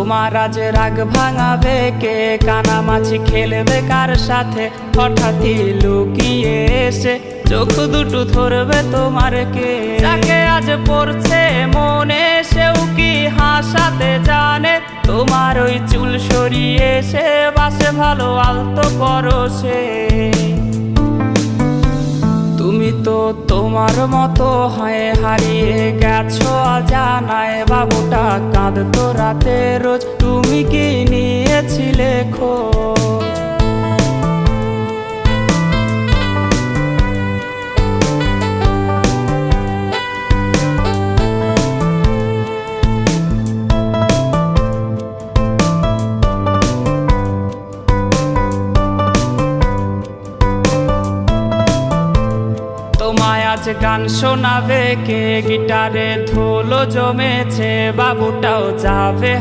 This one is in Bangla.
তোমার আজ রাগ ভাঙাবে কে? কানামাছি খেলবে কার সাথে? হঠাৎই লুকিয়ে এসে চোখ দুটো ধরবে তোমার কে? যাকে আজ পড়ছে মনে সেও কি হাসাতে জানে? তোমার ওই চুল সরিয়ে সে বাসে ভালো আলতো পরশে। তুমি তো তোমার মতো হয়ে হারিয়ে গেছো অজানায়। বাবুটা কাঁদতো রাতে রোজ, তুমি কি নিয়েছিলে খোঁজ? তোমায় আজ গান শোনাবে কে? গিটারে ধুলো জমেছে, বাবুটাও যাবে।